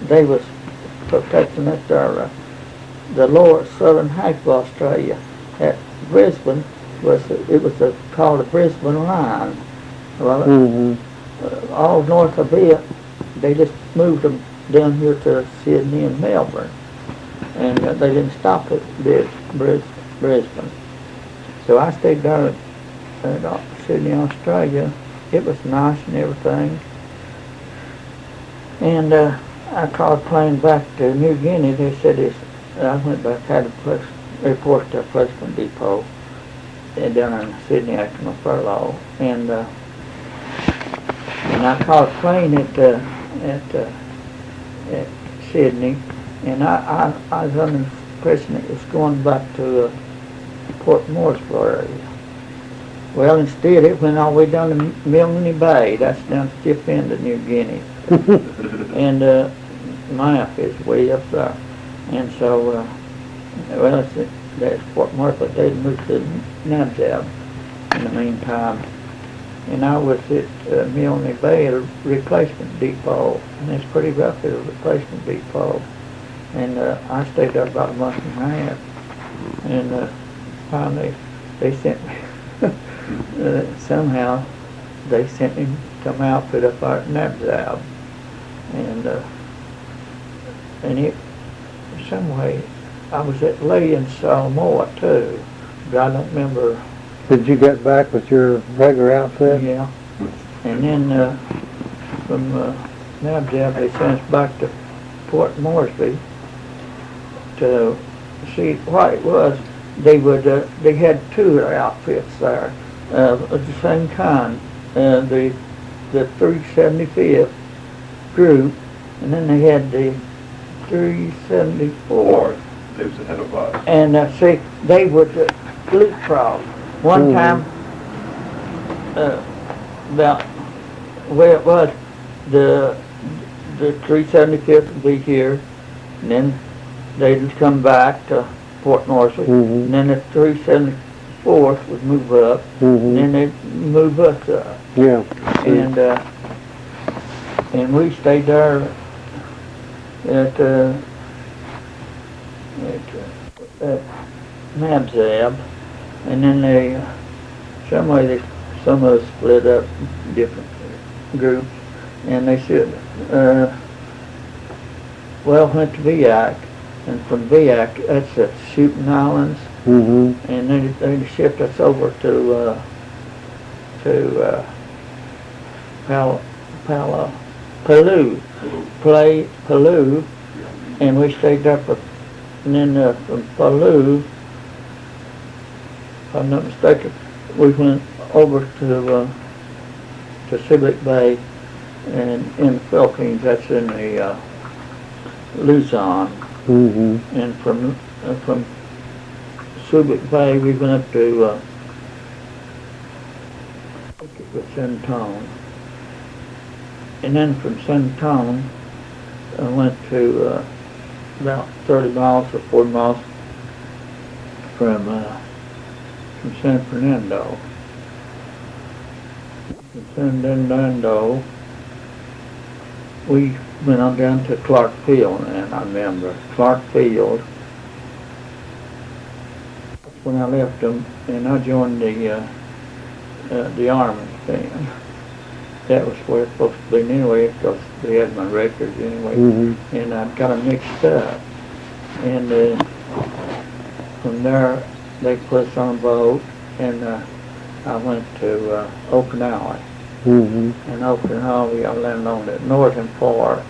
they was protecting the lower southern half of Australia. At Brisbane was called the Brisbane Line. Well, all north of it, they just moved them down here to Sydney and Melbourne, and they didn't stop at Brisbane. So I stayed there at Sydney, Australia. It was nice and everything. And I called a plane back to New Guinea. They said I went back, had a report to a placement depot down in Sydney after my furlough. And I called a plane at Sydney, and I was under the impression it was going back to Port Moresby area. Well, instead it went all the way down to Milne Bay. That's down the tip end of New Guinea. And map is way up there. And so, well, that's Port Moresby. They moved to Nabzab in the meantime. And I was at Milne Bay at a replacement depot, and it's pretty rough at a replacement depot. And I stayed there about a month and a half. And finally, they sent me, somehow, they sent me to my outfit up there at Nabzab. And it, some way, I was at Lee and Samoa too, but I don't remember. Did you get back with your regular outfit? Yeah. And then from Nabzab, they sent us back to Port Moresby to see what it was. They had two of their outfits there of the same kind. The 375th group, and then they had the 374th. They was ahead of us. And see, they would leapfrog. One time, about where it was, the 375th would be here, and then they'd come back to Port Moresby, and then the 374th would move up, and then they'd move us up. Yeah. And we stayed there at Nabzab, and then some of us split up different groups, and they said, went to Viac, and from Viac, that's the Shooting Islands, and then they shipped us over to Palau, and we stayed there and then from Palau, if I'm not mistaken, we went over to Subic Bay, and in the Philippines, that's in the Luzon, and from Subic Bay we went up to Centone, and then from Centone I went to about 30 miles or 40 miles from San Fernando. From San Fernando, we went on down to Clark Field, and I remember Clark Field. That's when I left them, and I joined the Army band. That was where it's supposed to be anyway, because they had my records anyway, and I got them mixed up. And from there, they put us on a boat, and I went to Okinawa. And Okinawa, I landed on the northern part,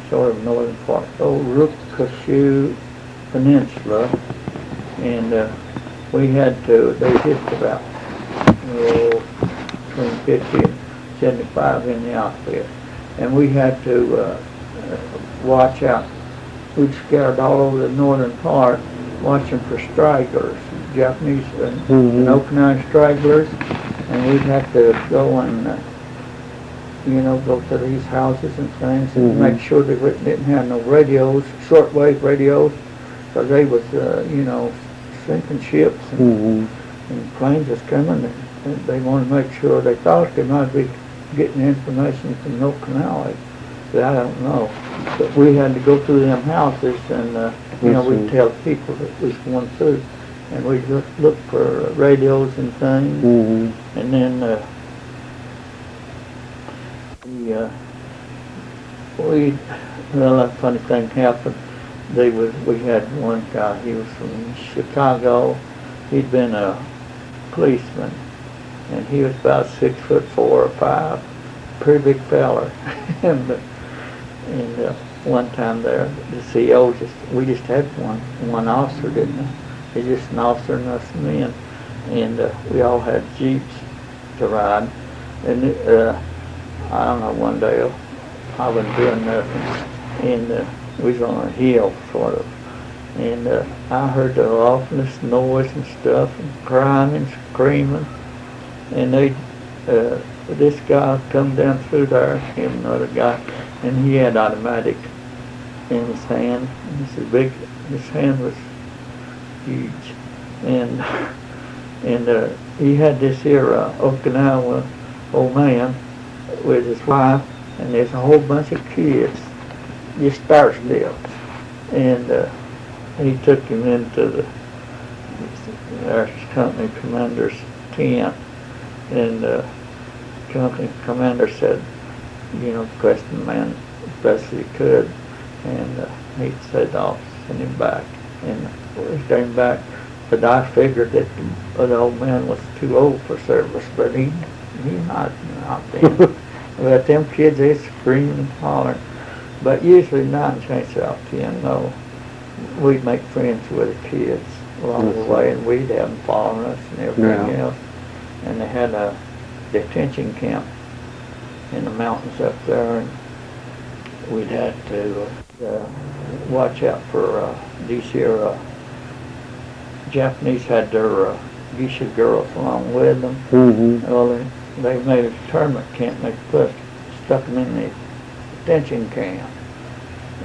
sort of northern part, old Rukashu Peninsula, and we had to, they hit about between 50 and 75 in the outfit, and we had to watch out. We'd scattered all over the northern part, watching for stragglers, Japanese and Okinawan stragglers, and we'd have to go and, go to these houses and things and make sure they didn't have no radios, shortwave radios, because they was, sinking ships and planes was coming. And they wanted to make sure, they thought they might be getting information from Okinawa, See, I don't know. But we had to go through them houses and, you know, we'd tell people that was going through. And we'd look for radios and things. Mm-hmm. And then well, a funny thing happened. We had one guy, he was from Chicago. He'd been a policeman. And he was about 6'4" or 5", pretty big feller. and one time there, the CO we just had one officer, didn't we? He's just an officer and us men. And we all had Jeeps to ride. And I don't know, one day I wasn't doing nothing. And we was on a hill, sort of. And I heard the awfulest noise and stuff, and crying and screaming. And this guy come down through there, him and another guy, and he had automatic in his hand. His hand was huge. And he had this here Okinawa old man with his wife, and there's a whole bunch of kids, just star still. And he took him into our company commander's tent. And the company commander said, you know, question the man as best as he could. And he said, I'll send him back. And we came back. But I figured that the old man was too old for service, but he not been. But them kids, they screaming and hollering. But usually 9 chances out of 10, no, we'd make friends with the kids along the way, and we'd have them following us and everything else. And they had a detention camp in the mountains up there, and we'd have to watch out for these here Japanese had their geisha girls along with them. Mm-hmm. Well, they made a tournament camp, and they stuck them in the detention camp.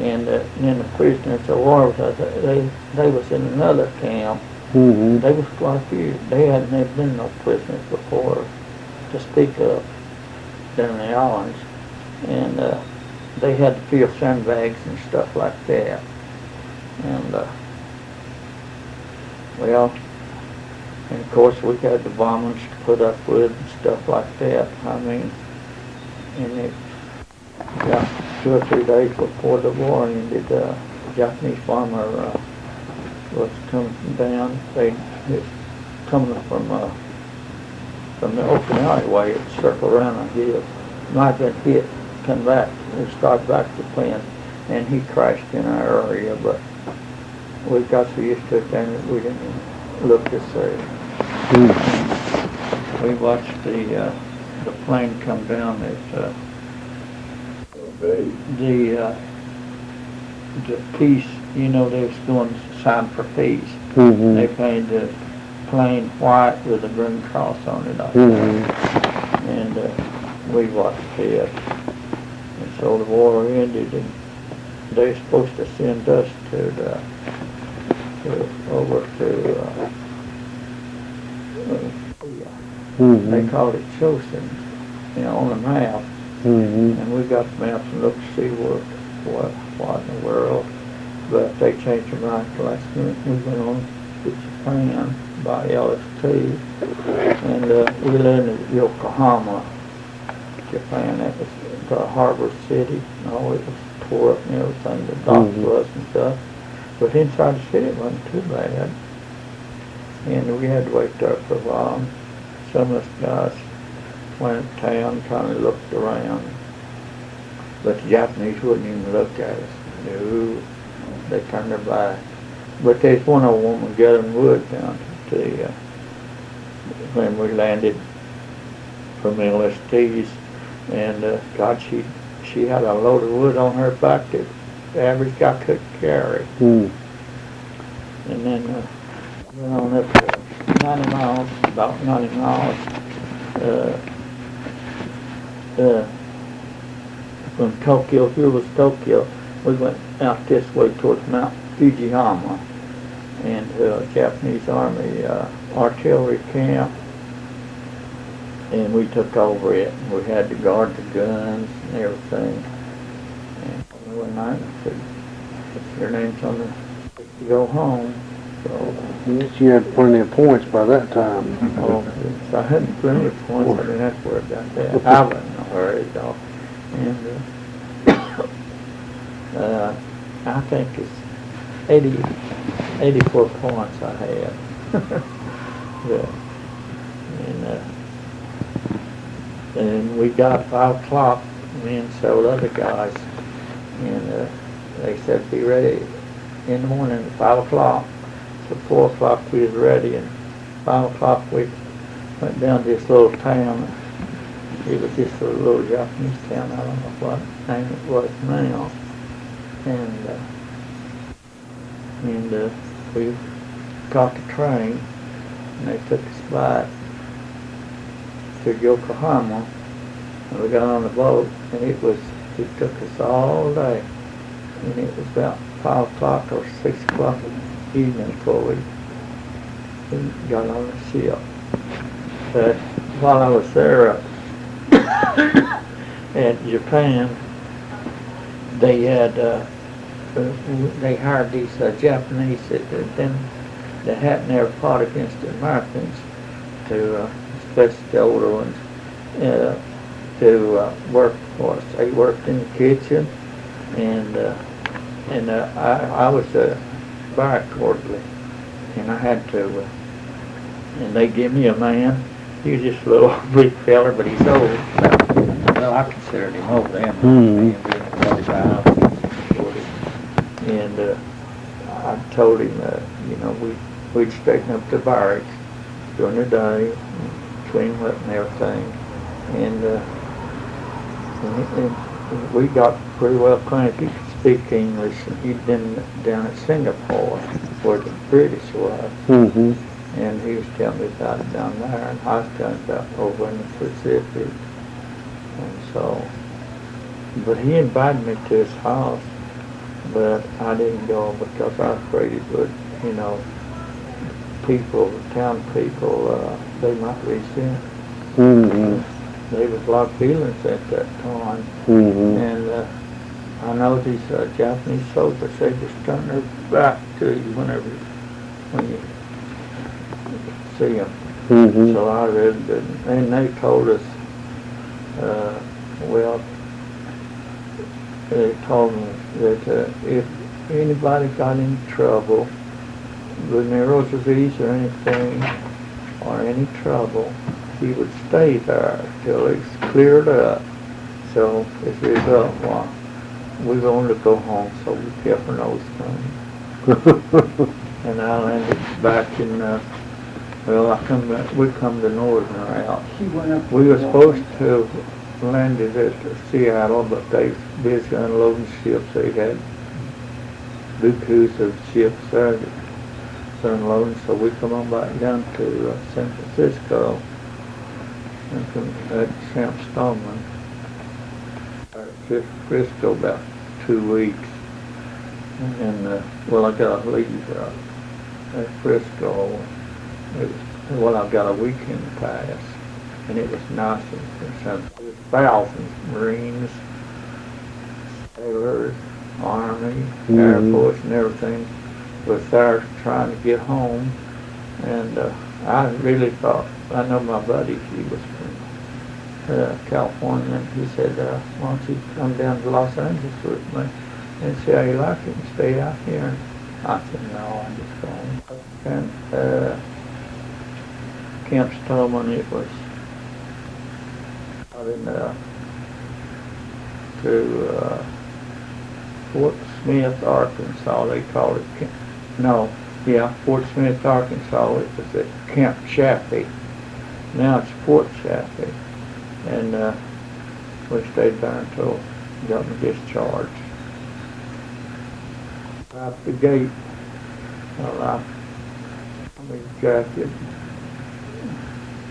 And then the prisoners of war, they was in another camp. Mm-hmm. They was quite a few. They hadn't never been no prisoners before to speak of down in the islands. And they had to fill sandbags and stuff like that. And well, and of course we had the bombings to put up with and stuff like that. I mean, and it got 2 or 3 days before the war ended, the Japanese bomber was coming down. They coming from the open alleyway. It circled around a hill. Might have been hit, come back, and started back to the plane, and he crashed in our area. But we got so used to it and we didn't look to see. We watched the plane come down at the peace. You know, they was going to sign for peace. Mm-hmm. They painted the plane white with a green cross on it. And we watched it. And so the war ended, and they were supposed to send us over to they called it Chosin, you know, on the map. Mm-hmm. And we got the maps and looked to see what in the world. But they changed their mind the last minute. We went on to Japan by LST, and we landed in Yokohama, Japan. That was the harbor city. No, it was tore up and everything. The docks was and stuff. But inside the city it wasn't too bad. And we had to wait there for a while. Some of us guys went to town, kind of looked around. But the Japanese wouldn't even look at us. No, they turned their back. But there's one old woman gathering wood down to when we landed from LSTs, and God, she had a load of wood on her back that the average guy couldn't carry. And then went on up to 90 miles, about 90 miles. From Tokyo, here was Tokyo, we went out this way towards Mount Fujiyama, and Japanese Army artillery camp, and we took over it, and we had to guard the guns and everything. night. I said, your name's on the, you go home. So, Yes, you had plenty of points by that time. oh, so I had plenty of points. I didn't have to worry about that. I wasn't in a hurry, though. And I think it's 84 points I had. Yeah. And we got 5 o'clock, me and several other guys, and they said be ready in the morning at 5 o'clock. So 4 o'clock we was ready, and 5 o'clock we went down to this little town. It was just a little Japanese town. I don't know what name it was now. And we got the train, and they took us back to Yokohama, and we got on the boat, and it took us all day, and it was about 5 o'clock or 6 o'clock in the evening before we got on the ship. But while I was there in Japan, they hired these Japanese that hadn't never fought against the Americans, to especially the older ones, to work for us. They worked in the kitchen, and I was a barrack orderly, and I had to, and they give me a man. He was just a little weak feller, but he's old. Well, I considered him old then. Being 45, 40. And I told him, we'd straighten up the barracks during the day, clean up and everything. And we got pretty well acquainted. He could speak English, and he'd been down at Singapore, where the British was. Mm-hmm. And he was telling me about it down there, and I was telling him about over in the Pacific. And so, but he invited me to his house, but I didn't go because I was afraid it would, town people, they might resent. Mm-hmm. There was a lot of feelings at that time. Mm-hmm. And I know these Japanese soldiers, they just turn their back to you when you see them. Mm-hmm. So I really didn't. And they told us, they told me that if anybody got in trouble, the neuro disease or anything, or any trouble, he would stay there till it's cleared up. So as a result, we wanted to go home, so we kept our nose clean. And I landed back in, we come the northern route. We were supposed to have landed at Seattle, but they was busy unloading ships. They had bukus of ships there that was unloading, so we come on back down to San Francisco, and from Camp Stoneman. San Francisco about 2 weeks, and I got to leave at Frisco. I got a weekend pass, and it was nice. There was thousands of Marines, sailors, Army, Air Force, and everything was there trying to get home. And I really thought, I know my buddy, he was from California, and he said, why don't you come down to Los Angeles with me and see how you like it and stay out here? And I said, no, I'm just going. And Camp Stoneman, it was out in to Fort Smith, Arkansas. They called it Fort Smith, Arkansas. It was at Camp Chaffee. Now it's Fort Chaffee. And we stayed there until got me discharged. Out the gate, I mean, jacket,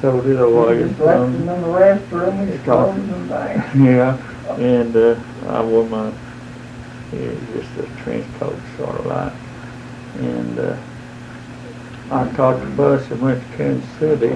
throwed it away. Just left him in the restroom, his clothes and things. Yeah, and I wore my, just a trench coat, sort of like. And I caught the bus and went to Kansas City.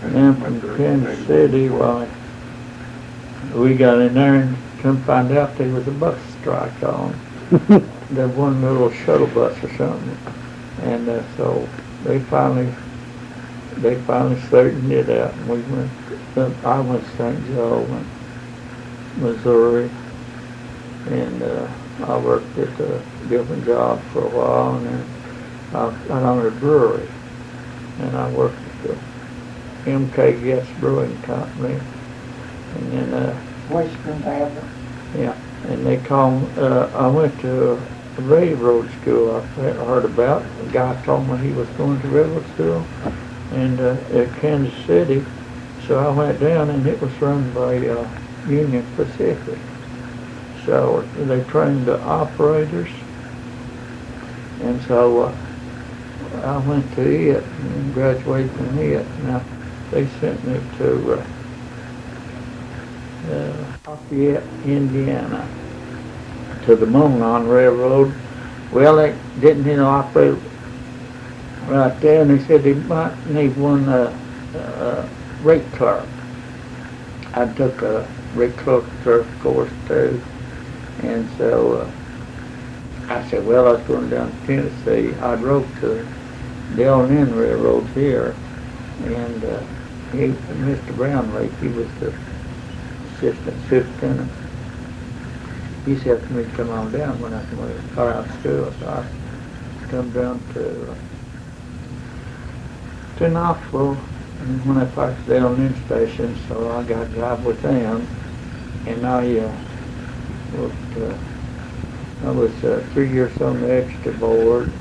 And then from Kansas City, we got in there and come find out there was a bus strike on. There one little shuttle bus or something, and so they finally straightened it out, and we went. I went to St. Joe, Missouri, and I worked at different jobs for a while, and then I got on a brewery, and I worked at the MK Guest Brewing Company, and then Western Tavern. yeah, and they called. I went to a railroad school. I heard about. A guy told me he was going to railroad school, and at Kansas City. So I went down, and it was run by Union Pacific. So they trained the operators, and so I went to it and graduated from it. Now they sent me to Lafayette, Indiana, to the Monon Railroad. Well, they didn't operate right there, and they said they might need one rate clerk. I took a rate clerk course too, and so I said, well, I was going down to Tennessee. I drove to the L&N Railroad here, and Mr. Brownlee, he was the assistant superintendent. He said for me to come on down when I got out of school, so I come down to Knoxville. And when I passed the L&N station, so I got a job with them, and I worked. I was 3 years on the extra board,